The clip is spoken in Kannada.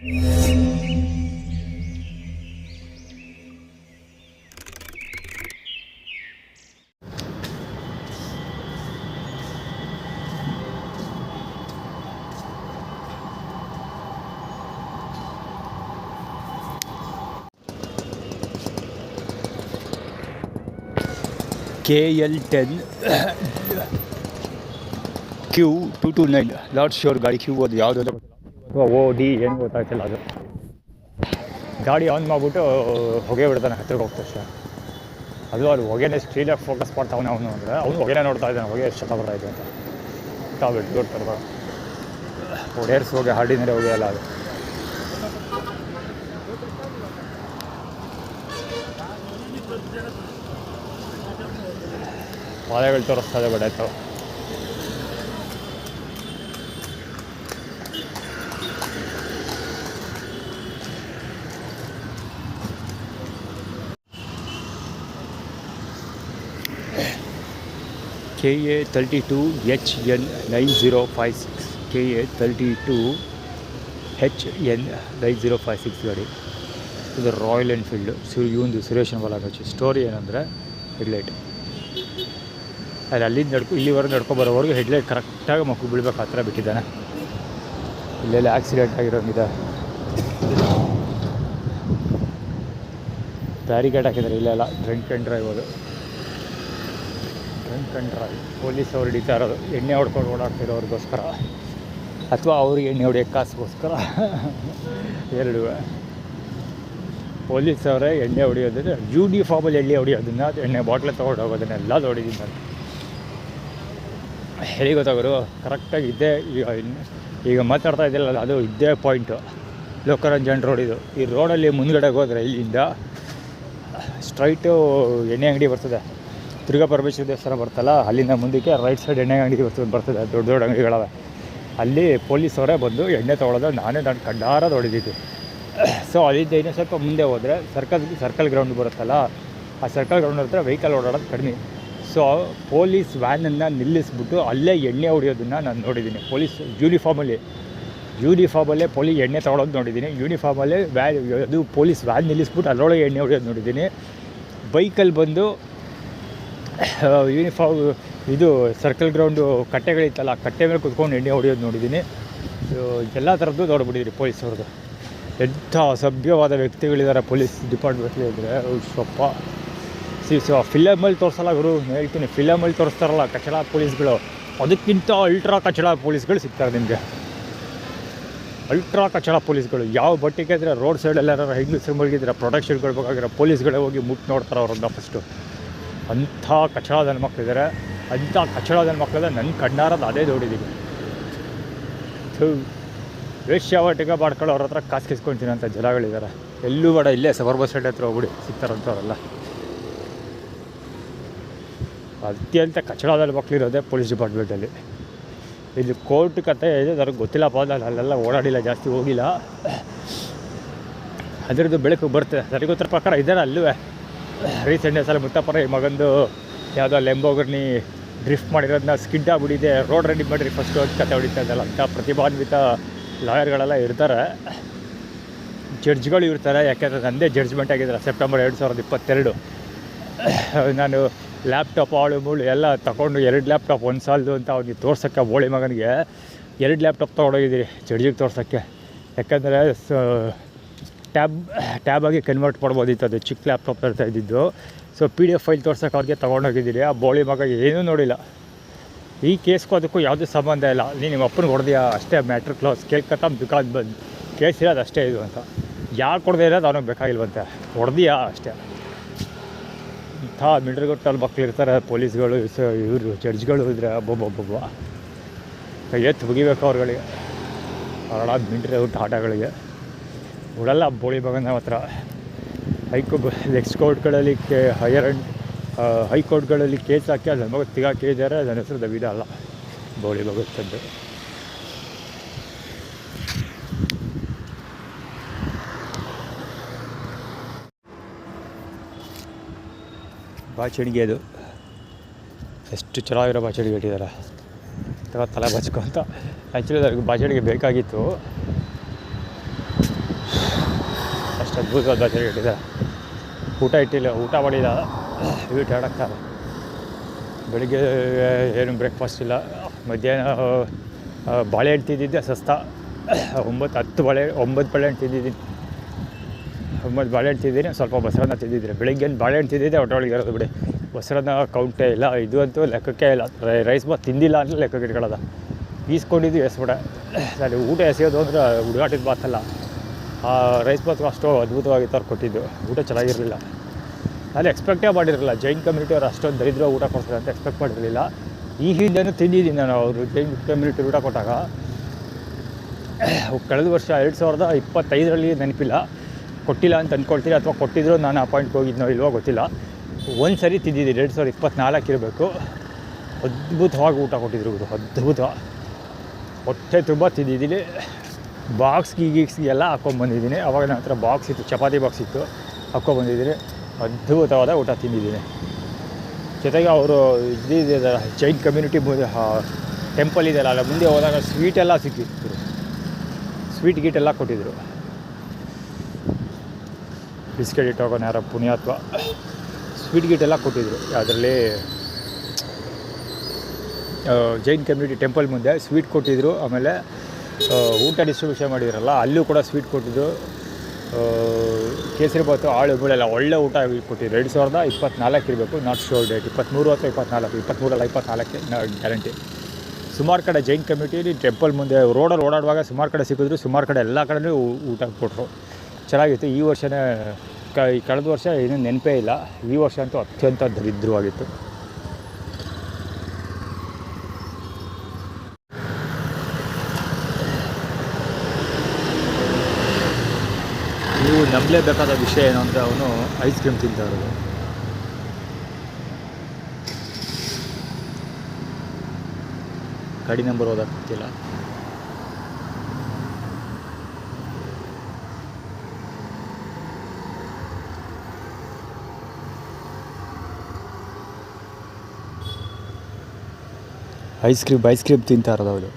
KL10 Q229 ಲಾರ್ಡ್ ಶೋರ್ ಗಾಡಿ ಕ್ಯೂ ಅದು ಯಾವುದು ಅಥವಾ OD ಏನು ಗೊತ್ತಾಗ್ತಿಲ್ಲ. ಅದು ಗಾಡಿ ಆನ್ ಮಾಡಿಬಿಟ್ಟು ಹೊಗೆ ಬಿಡ್ತಾನೆ, ಹತ್ತಿರಕ್ಕೆ ಹೋಗ್ತಷ್ಟೇ. ಅದು ಹೊಗೆನೇ ಸ್ಕ್ರೀನಾಗಿ ಫೋಕಸ್ ಮಾಡ್ತಾವನೆ ಅವನು. ಅಂದರೆ ಅವನು ಹೊಗೆನೇ ನೋಡ್ತಾ ಇದ್ದಾನೆ, ಹೊಗೆ ಎಷ್ಟು ಬರ್ತಾ ಇದೆ ಅಂತ. ತಾವಿಟ್ಟು ದೊಡ್ಡ ಹೊಡೆಯರ್ಸ್ ಹೋಗಿ ಹಾರ್ಡಿನರಿ ಹೊಗೆ ಅಲ್ಲ ಅದು. ಪಾದಗಳು ತೋರಿಸ್ತಾ ಇದೆ ಬಡಾಯ್ತು. KA32HN9056 KA32HN9056 ಗಾಡಿ. ಇದು ರಾಯಲ್ ಎನ್ಫೀಲ್ಡು. ಇವಂದು ಸುರೇಶ್ ಬಲಾಗಚ್ಚಿ. ಸ್ಟೋರಿ ಏನಂದರೆ ಹೆಡ್ಲೈಟ್ ಅಲ್ಲಿ ಅಲ್ಲಿಂದ ಇಲ್ಲಿವರೆಗೆ ಬರೋವರೆಗೂ ಹೆಡ್ಲೈಟ್ ಕರೆಕ್ಟಾಗಿ ಮಕ್ಕಳು ಬೀಳ್ಬೇಕು ಆ ಥರ ಬಿಟ್ಟಿದ್ದಾನೆ. ಇಲ್ಲೆಲ್ಲ ಆಕ್ಸಿಡೆಂಟ್ ಆಗಿರೋಂಗಿದೆ. ಬ್ಯಾರಿಕೇಡ್ ಹಾಕಿದ್ದಾರೆ ಇಲ್ಲೆಲ್ಲ. ಡ್ರಿಂಕ್ ಆ್ಯಂಡ್ ಡ್ರೈವ್ ಅದು. ಡ್ರಿಂಕ್ ಆ್ಯಂಡ್ ಡ್ರೈವ್ ಪೊಲೀಸ್ ಅವ್ರು ಹಿಡಿತಾ ಇರೋದು ಎಣ್ಣೆ ಹೊಡ್ಕೊಂಡು ಓಡಾಡ್ತಿರೋರಿಗೋಸ್ಕರ, ಅಥವಾ ಅವ್ರಿಗೆ ಎಣ್ಣೆ ಹೊಡಿಯೋಕ್ಕೆ ಕಾಸಿಗೋಸ್ಕರ. ಎರಡೂ ಪೊಲೀಸ್ ಅವರೇ ಎಣ್ಣೆ ಹೊಡಿಯೋದನ್ನು, ಯೂನಿಫಾರ್ಮಲ್ಲಿ ಎಣ್ಣೆ ಹೊಡಿಯೋದನ್ನು, ಎಣ್ಣೆ ಬಾಟ್ಲೆ ತೊಗೊಂಡು ಹೋಗೋದನ್ನೆಲ್ಲ ಹೊಡಿದ್ದೀನಿ ನಾನು. ಹೇಗೆ ಗೊತ್ತಾಗೋರು ಕರೆಕ್ಟಾಗಿ ಇದ್ದೇ ಈಗ ಮಾತಾಡ್ತಾ ಇದ್ದಿಲ್ಲ, ಅದು ಇದ್ದೇ ಪಾಯಿಂಟು. ಲೋಕರಂಜನ್ ರೋಡ್ ಇದು. ಈ ರೋಡಲ್ಲಿ ಮುಂದ್ಗಡೆಗೆ ಹೋದರೆ ಇಲ್ಲಿಂದ ಸ್ಟ್ರೈಟು ಎಣ್ಣೆ ಅಂಗಡಿ ಬರ್ತದೆ. ತಿರ್ಗಾ ಪರಮೇಶ್ವರ ದೇವಸ್ಥಾನ ಬರ್ತಲ್ಲ, ಅಲ್ಲಿಂದ ಮುಂದಕ್ಕೆ ರೈಟ್ ಸೈಡ್ ಎಣ್ಣೆ ಅಂಗಡಿ ಬರ್ತದೆ. ದೊಡ್ಡ ದೊಡ್ಡ ಅಂಗಡಿಗಳವೆ. ಅಲ್ಲಿ ಪೊಲೀಸವರೇ ಬಂದು ಎಣ್ಣೆ ತೊಗೊಳೋದು ನಾನು ಕಣ್ಣಾರ ಹೊಡಿದಿದ್ದು. ಸೊ ಅಲ್ಲಿಂದ ಇನ್ನೂ ಸ್ವಲ್ಪ ಮುಂದೆ ಹೋದರೆ ಸರ್ಕಲ್ ಗ್ರೌಂಡ್ ಬರುತ್ತಲ್ಲ, ಆ ಸರ್ಕಲ್ ಗ್ರೌಂಡ್ ಹತ್ರ ವೆಹಿಕಲ್ ಓಡಾಡೋದು ಕಡಿಮೆ. ಸೊ ಪೊಲೀಸ್ ವ್ಯಾನನ್ನು ನಿಲ್ಲಿಸ್ಬಿಟ್ಟು ಅಲ್ಲೇ ಎಣ್ಣೆ ಹೊಡಿಯೋದನ್ನು ನಾನು ನೋಡಿದ್ದೀನಿ. ಪೊಲೀಸ್ ಯೂನಿಫಾರ್ಮಲ್ಲೇ ಎಣ್ಣೆ ತೊಗೊಳೋದು ನೋಡಿದ್ದೀನಿ. ಯೂನಿಫಾರ್ಮಲ್ಲೇ ಅದು ಪೊಲೀಸ್ ವ್ಯಾನ್ ನಿಲ್ಲಿಸ್ಬಿಟ್ಟು ಅದರೊಳಗೆ ಎಣ್ಣೆ ಹೊಡಿಯೋದು ನೋಡಿದ್ದೀನಿ. ಬೈಕಲ್ಲಿ ಬಂದು ಯೂನಿಫಾರ್ಮ್ ಇದು ಸರ್ಕಲ್ ಗ್ರೌಂಡು ಕಟ್ಟೆಗಳಿತ್ತಲ್ಲ, ಆ ಕಟ್ಟೆ ಮೇಲೆ ಕುತ್ಕೊಂಡು ಎಣ್ಣೆ ಹೊಡಿಯೋದು ನೋಡಿದ್ದೀನಿ. ಎಲ್ಲ ಥರದ್ದು ನೋಡ್ಬಿಟ್ಟಿದ್ರಿ ಪೊಲೀಸವ್ರದ್ದು. ಎಂಥ ಅಸಭ್ಯವಾದ ವ್ಯಕ್ತಿಗಳಿದ್ದಾರೆ ಪೊಲೀಸ್ ಡಿಪಾರ್ಟ್ಮೆಂಟ್ಲಿ ಇದ್ದರೆ. ಸ್ವಲ್ಪ ಫಿಲಮಲ್ಲಿ ತೋರಿಸಲ್ಲ ಗುರು, ಹೇಳ್ತೀನಿ. ಫಿಲಮಲ್ಲಿ ತೋರಿಸ್ತಾರಲ್ಲ ಕಚಡ ಪೊಲೀಸ್ಗಳು, ಅದಕ್ಕಿಂತ ಅಲ್ಟ್ರಾ ಕಚಡ ಪೊಲೀಸ್ಗಳು ಸಿಗ್ತಾರೆ ನಿಮಗೆ. ಅಲ್ಟ್ರಾ ಕಚಡ ಪೊಲೀಸ್ಗಳು ಯಾವ ಬಟ್ಟೆಗೆ ಇದ್ದರೆ ರೋಡ್ ಸೈಡಲ್ಲಾರ ಹೆಂಗಸರು ಮಲಗಿದ್ರೆ ಪ್ರೊಟೆಕ್ಷನ್ ಕೊಡ್ಬೇಕಾಗಿರೋ ಪೊಲೀಸ್ಗಳೇ ಹೋಗಿ ಮುಟ್ಟು ನೋಡ್ತಾರೆ ಅವ್ರನ್ನ ಫಸ್ಟು. ಅಂಥ ಕಚಡ ನನ್ನ ಮಕ್ಕಳಿದ್ದಾರೆ. ಅಂಥ ಕಚಡ ನನ್ನ ಮಕ್ಕಳಿದೆ. ನನ್ನ ಕಣ್ಣಾರದು ಅದೇ ನೋಡಿದ್ದೀನಿ. ವೇಶ್ಯಾವಾಟಿಕೆ ಮಾಡ್ಕೊಳ್ಳೋ ಅವ್ರ ಹತ್ರ ಕಾಸು ಕಿಸ್ಕೊಳ್ತೀನಿ ಅಂತ ಜನಗಳಿದ್ದಾರೆ. ಎಲ್ಲೂ ಬೇಡ, ಇಲ್ಲೇ ಸಬರ್ಬ ಸ್ಟೇಟ್ ಹತ್ರ ಹೋಗ್ಬಿಡಿ, ಸಿಗ್ತಾರಂಥವ್ರೆಲ್ಲ. ಅತ್ಯಂತ ಕಚಡದಲ್ಲಿ ಮಕ್ಕಳಿರೋದೇ ಪೊಲೀಸ್ ಡಿಪಾರ್ಟ್ಮೆಂಟಲ್ಲಿ. ಇದು ಕೋರ್ಟ್ ಕತೆ ಇದೆ, ನನಗೆ ಗೊತ್ತಿಲ್ಲಪ್ಪ. ಅಲ್ಲೆಲ್ಲ ಓಡಾಡಿಲ್ಲ, ಜಾಸ್ತಿ ಹೋಗಿಲ್ಲ. ಅದರದ್ದು ಬೆಳಕು ಬರ್ತದೆ ನನಗೊತ್ತರ ಪ್ರಕಾರ. ಇದ್ದಾರೆ ಅಲ್ಲೂ ರೀಸೆಂಟ್ ಸಲ ಮುತ್ತಪ್ಪರ ಈ ಮಗಂದು ಯಾವುದೋ ಲೆಂಬೋಗರ್ನಿ ಡ್ರಿಫ್ಟ್ ಮಾಡಿರೋದನ್ನ ಸ್ಕಿಡ್ ಆಗಿಬಿಟ್ಟಿದೆ, ರೋಡ್ ರೆಡಿ ಮಾಡಿರಿ ಫಸ್ಟು ಅಂತ ಕತೆ ಹೊಡಿತಾ ಇದ್ದಲ್ಲ. ಅಂಥ ಪ್ರತಿಭಾನ್ವಿತ ಲಾಯರ್ಗಳೆಲ್ಲ ಇರ್ತಾರೆ, ಜಡ್ಜ್ಗಳು ಇರ್ತಾರೆ. ಯಾಕೆಂದರೆ ನನ್ನದೇ ಜಡ್ಜ್ಮೆಂಟ್ ಆಗಿದ್ದಾರೆ ಸೆಪ್ಟೆಂಬರ್ 2022. ನಾನು ಲ್ಯಾಪ್ಟಾಪ್ ಆಳು ಮೂಳು ಎಲ್ಲ ತೊಗೊಂಡು 2 ಲ್ಯಾಪ್ಟಾಪ್ ಒಂದು ಸಾಲದು ಅಂತ ಅವ್ನಿಗೆ ತೋರ್ಸೋಕ್ಕೆ, ಬೋಳಿ ಮಗನಿಗೆ 2 ಲ್ಯಾಪ್ಟಾಪ್ ತೊಗೊಂಡೋಗಿದ್ದೀರಿ ಜಡ್ಜಿಗೆ ತೋರ್ಸೋಕ್ಕೆ. ಯಾಕಂದರೆ ಟ್ಯಾಬಾಗಿ ಕನ್ವರ್ಟ್ ಮಾಡ್ಬೋದಿತ್ತು, ಅದು ಚಿಕ್ಕ ಲ್ಯಾಪ್ಟಾಪ್ ತರ್ತಾ ಇದ್ದಿದ್ದು. ಸೊ PDF ಫೈಲ್ ತೋರ್ಸೋಕ್ಕೆ ಅವ್ರಿಗೆ ತೊಗೊಂಡೋಗಿದ್ದೀರಿ. ಆ ಬೋಳಿ ಮಗ ಏನೂ ನೋಡಿಲ್ಲ. ಈ ಕೇಸ್ಗೂ ಅದಕ್ಕೂ ಯಾವುದೂ ಸಂಬಂಧ ಇಲ್ಲ. ನಿಮ್ಮ ಅಪ್ಪನಿಗೆ ಹೊಡೆದಿಯಾ ಅಷ್ಟೇ, ಮ್ಯಾಟ್ರ್ ಕ್ಲೋಸ್. ಕೇಳ್ಕೊತ ದುಕಾನ್ ಬಂದು ಕೇಸ್ ಇರೋದು ಅಷ್ಟೇ ಇದು ಅಂತ. ಯಾರು ಕೊಡದೇ ಇರೋದು ಅವನಿಗೆ ಬೇಕಾಗಿಲ್ವಂತೆ, ಹೊಡೆದಿಯಾ ಅಷ್ಟೇ. ಇಂಥ ಮಿಡ್ರಿಗೊಟ್ಟಲ್ಲಿ ಮಕ್ಕಳು ಇರ್ತಾರೆ ಪೊಲೀಸ್ಗಳು, ಇವರು ಜಡ್ಜ್ಗಳು ಇದ್ದರೆ ಒಬ್ಬೊಬ್ಬೊಬ್ಬ ಕೈ ಎತ್ತು ಮುಗಿಬೇಕು ಅವ್ರುಗಳಿಗೆ. ಅವರೊಳ ಮಿಡ್ರಿ ಔಟ್ ಆಟಗಳಿಗೆ ಉಡಲ್ಲ ಬೋಳಿ ಮಗನ ಹತ್ರ. ಎಕ್ಸ್ಕೋರ್ಟ್ಗಳಲ್ಲಿ ಹೈಕೋರ್ಟ್ಗಳಲ್ಲಿ ಕೇಸ್ ಹಾಕಿ ಅದು ನನ್ನ ಮಗ ತಿಗಾಕಿದ್ದಾರೆ. ನನ್ನ ಹೆಸರು ದವಿದ ಅಲ್ಲ, ಬೋಳಿ ಮಗತ್ತದ್ದು. ಬಾಚಣಿಗೆ ಅದು ಎಷ್ಟು ಚೆನ್ನಾಗಿರೋ ಬಾಚಣಿಗೆ ಇಟ್ಟಿದ್ದಾರೆ. ತಲೆ ಬಚ್ಕೊ ಅಂತ. ಆ್ಯಕ್ಚುಲಿ ಅದಕ್ಕೆ ಬಾಚಣಿಗೆ ಬೇಕಾಗಿತ್ತು. ಅಷ್ಟು ಅದ್ಭುತವಾದ ಬಾಚಣಿಗೆ ಇಟ್ಟಿದ್ದಾರೆ. ಊಟ ಇಟ್ಟಿಲ್ಲ, ಊಟ ಮಾಡಿಲ್ಲ, ಸ್ವೀಟ್ ಆಡೋಕ್ತಾರೆ. ಬೆಳಿಗ್ಗೆ ಏನು ಬ್ರೇಕ್ಫಾಸ್ಟ್ ಇಲ್ಲ. ಮಧ್ಯಾಹ್ನ ಬಾಳೆಹಣ್ಣು ತಿಂದಿದ್ದೆ ಸಸ್ತ. 9 ಬಾಳೆಹಣ್ಣು ತಿಂದಿದ್ದೀನಿ. 9 ಬಾಳೆಹಣ್ಣು ತಿಂದಿದ್ದೀನಿ, ಸ್ವಲ್ಪ ಮೊಸರನ್ನ ತಿಂದಿದ್ದೀನಿ. ಬೆಳಿಗ್ಗೆ ಬಾಳೆಹಣ್ಣು ತಿಂದಿದ್ದೆ, ಹೊಟ್ಟೆಯೊಳಗೆ ಇರೋದು ಬಿಡಿ. ಮೊಸರನ್ನ ಕೌಂಟೇ ಇಲ್ಲ. ಇದು ಅಂತೂ ಲೆಕ್ಕಕ್ಕೆ ಇಲ್ಲ. ರೈಸ್ ಬಾತ್ ತಿಂದಿಲ್ಲ ಅಂತ ಲೆಕ್ಕಕ್ಕೆ ಇಟ್ಕೊಳ್ಳೋದು. ಈಸ್ಕೊಂಡಿದ್ದು ಎಸ್ಬಿಡ. ನಾನು ಊಟ ಎಸೆಯೋದು ಅಂದರೆ ಹುಡುಗಾಟಿದ ಬಾತಲ್ಲ. ಆ ರೈಸ್ ಬಾತ್ ಅಷ್ಟು ಅದ್ಭುತವಾಗಿತ್ತು ಅವ್ರು ಕೊಟ್ಟಿದ್ದು. ಊಟ ಚೆನ್ನಾಗಿರಲಿಲ್ಲ. ನಾನು ಎಕ್ಸ್ಪೆಕ್ಟೇ ಮಾಡಿರಲಿಲ್ಲ. ಜೈನ್ ಕಮ್ಯುನಿಟಿ ಅವ್ರು ಅಷ್ಟೊಂದು ದರಿದ್ರ ಊಟ ಕೊಡ್ತಾರೆ ಅಂತ ಎಕ್ಸ್ಪೆಕ್ಟ್ ಮಾಡಿರಲಿಲ್ಲ. ಈ ಹಿಂದೆನೂ ತಿಂದಿದ್ದೀನಿ ನಾನು ಅವರು ಜೈನ್ ಕಮ್ಯುನಿಟಿ ಊಟ ಕೊಟ್ಟಾಗ. ಕಳೆದ ವರ್ಷ 2025ರಲ್ಲಿ ನೆನಪಿಲ್ಲ, ಕೊಟ್ಟಿಲ್ಲ ಅಂತ ಅಂದ್ಕೊಳ್ತೀನಿ. ಅಥವಾ ಕೊಟ್ಟಿದ್ರು ನಾನು ಅಪಾಯಿಂಟ್ಗೆ ಹೋಗಿದ್ನೋ ಇಲ್ವೋ ಗೊತ್ತಿಲ್ಲ. ಒಂದು ಸರಿ ತಿಂದಿದ್ದೀನಿ, 2024 ಇರಬೇಕು. ಅದ್ಭುತವಾಗಿ ಊಟ ಕೊಟ್ಟಿದ್ರು ಇವರು, ಅದ್ಭುತ. ಹೊಟ್ಟೆ ತುಂಬ ತಿಂದಿದ್ದೀನಿ. ಬಾಕ್ಸ್ಗೆ ಎಲ್ಲ ಹಾಕ್ಕೊಂಬಂದಿದ್ದೀನಿ. ಆವಾಗ ನನ್ನ ಹತ್ರ ಬಾಕ್ಸ್ ಇತ್ತು, ಚಪಾತಿ ಬಾಕ್ಸ್ ಇತ್ತು, ಹಾಕ್ಕೊಂಬಂದಿದ್ದೀನಿ. ಅದ್ಭುತವಾದ ಊಟ ತಿಂದಿದ್ದೀನಿ. ಜೊತೆಗೆ ಅವರು ಇದಿದೆ ಜೈನ್ ಕಮ್ಯುನಿಟಿ ಟೆಂಪಲ್ ಇದೆಯಲ್ಲ, ಅಲ್ಲ ಮುಂದೆ ಹೋದಾಗ ಸ್ವೀಟೆಲ್ಲ ಸಿಕ್ಕಿತ್ತು. ಸ್ವೀಟ್ ಗೀಟೆಲ್ಲ ಕೊಟ್ಟಿದ್ದರು. ಬಿಸ್ಕೆಟ್ ಇಟ್ಟೋಗೋಣ ಯಾರೋ ಪುಣ್ಯಾತ್ವ. ಸ್ವೀಟ್ ಗೀಟೆಲ್ಲ ಕೊಟ್ಟಿದ್ದರು. ಅದರಲ್ಲಿ ಜೈನ್ ಕಮ್ಯುನಿಟಿ ಟೆಂಪಲ್ ಮುಂದೆ ಸ್ವೀಟ್ ಕೊಟ್ಟಿದ್ದರು. ಆಮೇಲೆ ಊಟ ಡಿಸ್ಟ್ರಿಬ್ಯೂಷನ್ ಮಾಡಿದ್ರಲ್ಲ, ಅಲ್ಲೂ ಕೂಡ ಸ್ವೀಟ್ ಕೊಟ್ಟಿದ್ದು. ಕೇಸರಿ ಬಾತು, ಆಳು ಬೀಳೆಲ್ಲ ಒಳ್ಳೆ ಊಟ ಕೊಟ್ಟಿದ್ರು. 2024 ಇರಬೇಕು, ನಾಟ್ ಶೋರ್ ಡೇಟ್. 23 ಅಥವಾ 24, 23 24 ಗ್ಯಾರಂಟಿ. ಸುಮಾರು ಕಡೆ ಜೈನ್ ಕಮ್ಯುನಿಟಿ ಟೆಂಪಲ್ ಮುಂದೆ ರೋಡಲ್ಲಿ ಓಡಾಡುವಾಗ ಸುಮಾರು ಕಡೆ ಸಿಕ್ಕಿದ್ರು. ಸುಮಾರು ಕಡೆ ಎಲ್ಲ ಕಡೆಯೂ ಊಟ ಕೊಟ್ಟರು. ಚೆನ್ನಾಗಿತ್ತು. ಈ ವರ್ಷವೇ ಕಳೆದ ವರ್ಷ ಏನೂ ನೆನಪೇ ಇಲ್ಲ. ಈ ವರ್ಷ ಅಂತೂ ಅತ್ಯಂತ ದರಿದ್ರವಾಗಿತ್ತು. ನೀವು ನಂಬಲೇಬೇಕಾದ ವಿಷಯ ಏನು ಅಂದರೆ, ಅವನು ಐಸ್ ಕ್ರೀಮ್ ತಿಂತಾ ಇರೋದು. ಗಾಡಿ ನಂಬರ್ ಓದಕ್ಕೆ ಗೊತ್ತಿಲ್ಲ. ಐಸ್ ಕ್ರೀಮ್ ತಿಂತಾ ಇರೋದು ಅವಳು.